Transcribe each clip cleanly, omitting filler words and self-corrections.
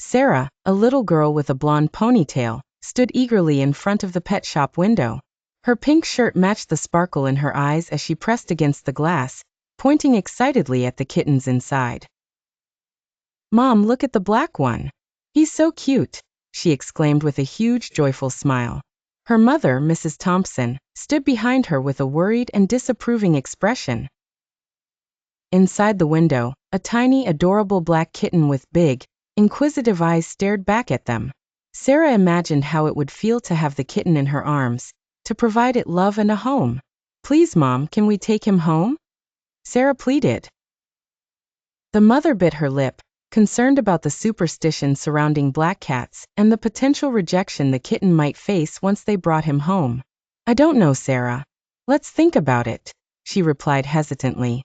Sarah, a little girl with a blonde ponytail, stood eagerly in front of the pet shop window. Her pink shirt matched the sparkle in her eyes as she pressed against the glass, pointing excitedly at the kittens inside. "Mom, look at the black one. He's so cute," she exclaimed with a huge, joyful smile. Her mother, Mrs. Thompson, stood behind her with a worried and disapproving expression. Inside the window, a tiny, adorable black kitten with big, inquisitive eyes stared back at them. Sarah imagined how it would feel to have the kitten in her arms, to provide it love and a home. "Please, Mom, can we take him home?" Sarah pleaded. The mother bit her lip, concerned about the superstition surrounding black cats and the potential rejection the kitten might face once they brought him home. "I don't know, Sarah. Let's think about it," she replied hesitantly.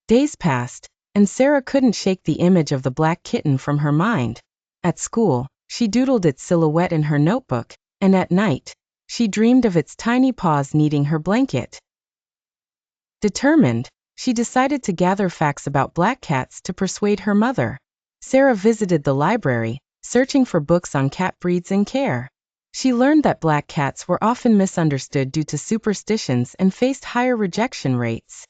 Days passed, and Sarah couldn't shake the image of the black kitten from her mind. At school, she doodled its silhouette in her notebook, and at night, she dreamed of its tiny paws kneading her blanket. Determined, she decided to gather facts about black cats to persuade her mother. Sarah visited the library, searching for books on cat breeds and care. She learned that black cats were often misunderstood due to superstitions and faced higher rejection rates.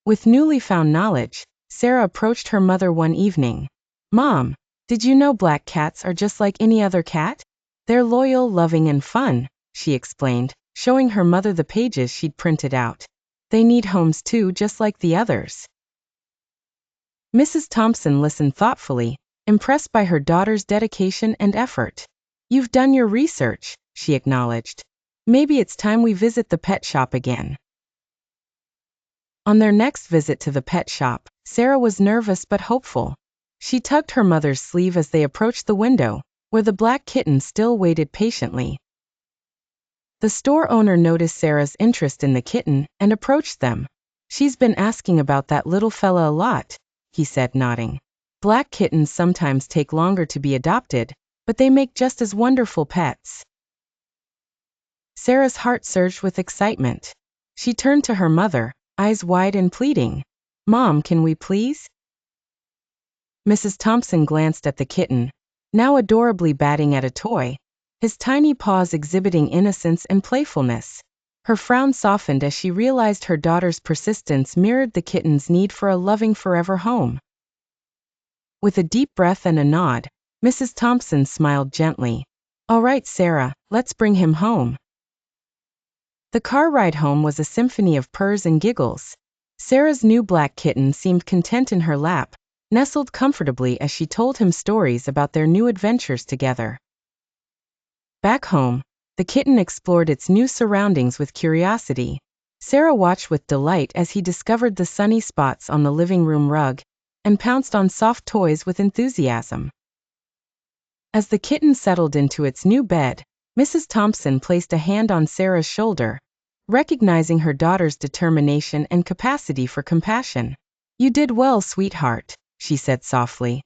With newly found knowledge, Sarah approached her mother one evening. "Mom, did you know black cats are just like any other cat? They're loyal, loving, and fun," she explained, showing her mother the pages she'd printed out. "They need homes too, just like the others." Mrs. Thompson listened thoughtfully, impressed by her daughter's dedication and effort. "You've done your research," she acknowledged. "Maybe it's time we visit the pet shop again." On their next visit to the pet shop, Sarah was nervous but hopeful. She tugged her mother's sleeve as they approached the window, where the black kitten still waited patiently. The store owner noticed Sarah's interest in the kitten and approached them. "She's been asking about that little fella a lot," he said, nodding. "Black kittens sometimes take longer to be adopted, but they make just as wonderful pets." Sarah's heart surged with excitement. She turned to her mother, eyes wide and pleading. "Mom, can we please?" Mrs. Thompson glanced at the kitten, now adorably batting at a toy, his tiny paws exhibiting innocence and playfulness. Her frown softened as she realized her daughter's persistence mirrored the kitten's need for a loving forever home. With a deep breath and a nod, Mrs. Thompson smiled gently. "All right, Sarah, let's bring him home." The car ride home was a symphony of purrs and giggles. Sarah's new black kitten seemed content in her lap, nestled comfortably as she told him stories about their new adventures together. Back home, the kitten explored its new surroundings with curiosity. Sarah watched with delight as he discovered the sunny spots on the living room rug and pounced on soft toys with enthusiasm. As the kitten settled into its new bed, Mrs. Thompson placed a hand on Sarah's shoulder, recognizing her daughter's determination and capacity for compassion. "You did well, sweetheart," she said softly.